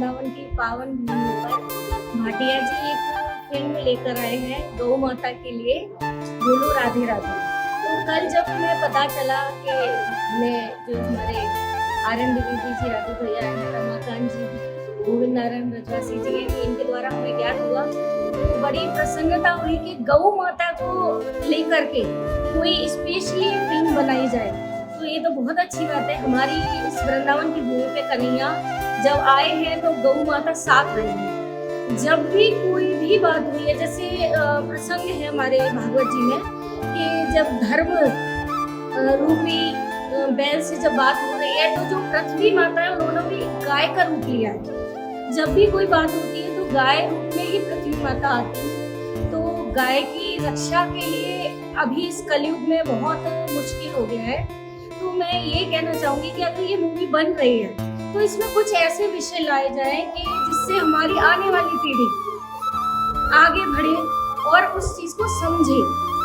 वृंदावन की पावन भूमि पर भाटिया जी एक फिल्म लेकर आए हैं गौ माता के लिए, बोलो राधे राधे। तो कल जब हमें पता चला कि हमें जो हमारे आर.एन. द्विवेदी जी, राजू भैया हैं, रमाकांत जी, गोविंद नारायण रजवासी जी हैं, इनके द्वारा हमें ज्ञात हुआ तो बड़ी प्रसन्नता हुई कि गौ माता को लेकर के कोई स्पेशली फिल्म बनाई जाए। तो ये तो बहुत अच्छी बात है। हमारी इस वृंदावन की भूमि पे कन्हैया जब आए हैं तो गौ माता साथ रही है। जब भी कोई भी बात हुई है, जैसे प्रसंग है हमारे भागवत जी में कि जब धर्म रूपी बैल से जब बात हो रही है तो जो पृथ्वी माता है उन्होंने भी गाय का रूप लिया है। जब भी कोई बात होती है तो गाय रूप में ही पृथ्वी माता आती है। तो गाय की रक्षा के लिए अभी इस कलयुग में बहुत मुश्किल हो गया है। तो मैं ये कहना चाहूंगी कि अगर ये मूवी बन रही है तो इसमें कुछ ऐसे विषय लाए जाएं कि जिससे हमारी आने वाली पीढ़ी आगे बढ़े और उस चीज को समझे,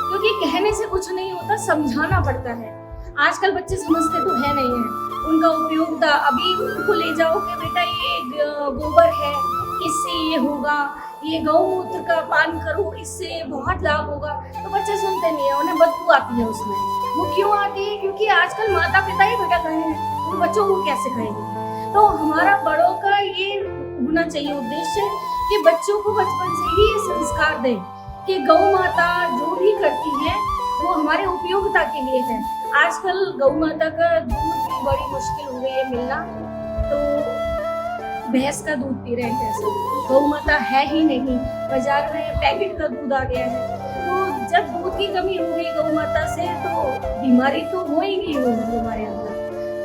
क्योंकि कहने से कुछ नहीं होता, समझाना पड़ता है। आजकल बच्चे समझते तो है नहीं है, उनका उपयोगिता अभी उनको ले जाओ कि बेटा ये गोबर है, इससे ये होगा, ये गौमूत्र का पान करो, इससे बहुत लाभ होगा, तो बच्चे सुनते नहीं है, उन्हें बदबू आती है उसमें। वो क्यों आती है? क्योंकि आजकल माता पिता ही बेटा कहे हैं, उन बच्चों को कैसे कहेंगे? तो हमारा बड़ों का ये होना चाहिए उद्देश्य कि बच्चों को बचपन से ही ये संस्कार दें कि गौ माता जो भी करती है वो हमारे उपयोगिता के लिए है। आजकल गौ माता का दूध भी बड़ी मुश्किल हो गई है मिलना, तो भैंस का दूध पी रहे हैं, कैसे गौ माता है ही नहीं, बाजार में पैकेट का दूध आ गया है। तो जब दूध की कमी हो गई गौ माता से तो बीमारी तो होएगी हमारे अंदर।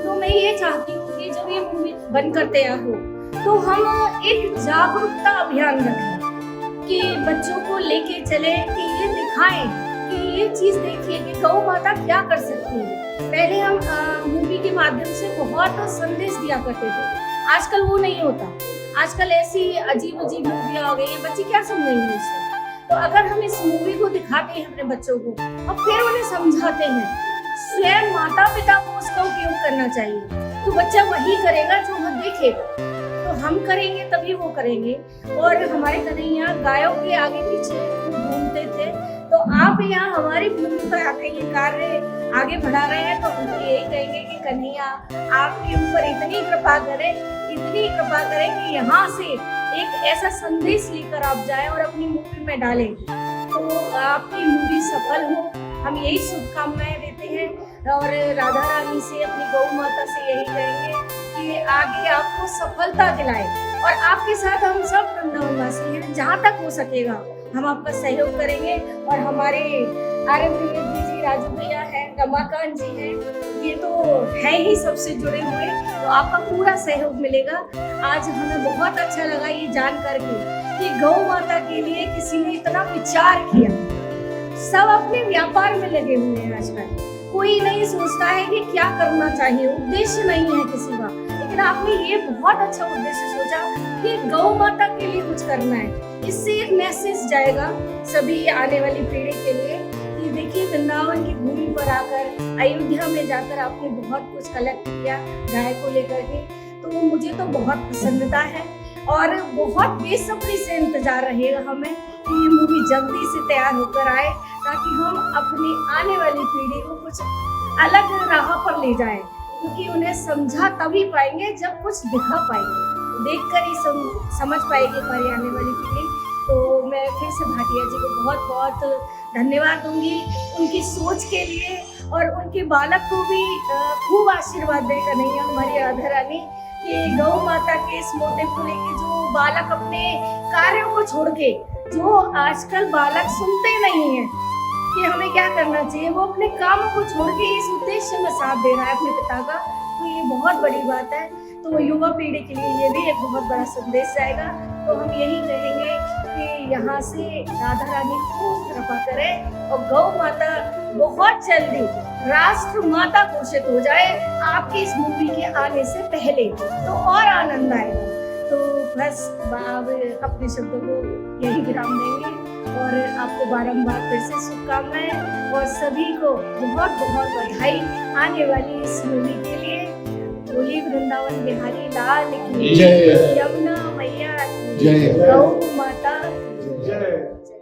तो मैं ये चाहती हूँ कि जब ये मूवी बनकर तैयार हो तो हम एक जागरूकता अभियान रखें कि बच्चों को लेके चले, कि ये दिखाएं कि ये चीज देखिए कि गौ माता क्या कर सकती है। पहले हम मूवी के माध्यम से बहुत संदेश दिया करते थे, आजकल वो नहीं होता। आजकल ऐसी अजीब अजीब मूवियाँ आ गई हैं, बच्चे क्या समझेंगे उससे? तो अगर हम इस मूवी को दिखाते हैं अपने बच्चों को और फिर उन्हें समझाते हैं, स्वयं माता पिता को उसका उपयोग करना चाहिए, तो बच्चा वही करेगा जो वो देखेगा। तो हम करेंगे तभी वो करेंगे। और हमारे कन्हैया गायों के आगे पीछे घूमते थे, तो आप यहाँ हमारी भूमि पर आके ये कार्य आगे बढ़ा रहे हैं, तो हम तो यही कहेंगे कि कन्हैया आपके ऊपर इतनी कृपा करें कि यहाँ से एक ऐसा संदेश लेकर आप जाएं और अपनी मूवी में डालें, तो आपकी मूवी सफल हो। हम यही शुभकामनाएं देते हैं और राधा रानी से, अपनी गौ माता से यही कहेंगे कि आगे आपको सफलता दिलाए। और आपके साथ हम सब वृंदावनवासी हैं, जहाँ तक हो सकेगा हम आपका सहयोग करेंगे। और हमारे आर.एन. द्विवेदी जी, राजू भैया हैं, रमाकांत जी हैं, ये तो है ही सबसे जुड़े हुए, तो आपका पूरा सहयोग मिलेगा। आज हमें बहुत अच्छा लगा ये जान करके कि गौ माता के लिए किसी ने इतना विचार किया। सब अपने व्यापार में लगे हुए हैं आजकल, कोई नहीं सोचता है कि क्या करना चाहिए, उद्देश्य नहीं है किसी का, लेकिन आपने ये बहुत अच्छा उद्देश्य सोचा कि गौ माता के लिए कुछ करना है। इससे एक मैसेज जाएगा सभी आने वाली पीढ़ी के लिए कि देखिए वृंदावन की भूमि पर आकर, अयोध्या में जाकर आपने बहुत कुछ कलेक्ट किया गाय को लेकर के। तो मुझे तो बहुत प्रसन्नता है और बहुत बेसब्री से इंतजार रहेगा हमें कि ये मूवी जल्दी से तैयार होकर आए, ताकि हम अपनी आने वाली पीढ़ी को कुछ अलग राह पर ले जाएं, क्योंकि उन्हें समझा तभी पाएंगे जब कुछ दिखा पाएंगे, देखकर ही समझ पाएगी हमारी आने वाली पीढ़ी। तो मैं फिर से भाटिया जी को बहुत बहुत धन्यवाद दूंगी उनकी सोच के लिए, और उनके बालक को भी खूब आशीर्वाद दे कन्हैया, हमारी राधा रानी, कि गौ माता के इस मोटिव को लेके जो बालक अपने कार्यों को छोड़ के, जो आजकल बालक सुनते नहीं है कि हमें क्या करना चाहिए, वो अपने कामों को छोड़ के इस उद्देश्य में साथ दे रहा है अपने पिता का, तो ये बहुत बड़ी बात है। तो युवा पीढ़ी के लिए ये भी एक बहुत बड़ा संदेश जाएगा। तो हम यही कहेंगे कि यहाँ से राधा रानी को कृपा करें और गौ माता बहुत जल्दी राष्ट्र माता घोषित हो जाए आपकी इस मूवी के आने से पहले, तो और आनंद आएगा। तो बस अपने शब्दों को यही विराम देंगे और आपको बारंबार फिर से शुभकामनाएं और सभी को बहुत बहुत बधाई आने वाली इस मूवी के लिए। बोलिए वृंदावन बिहारी लाल की जय। यमुना मैया की जय। गौ माता जय।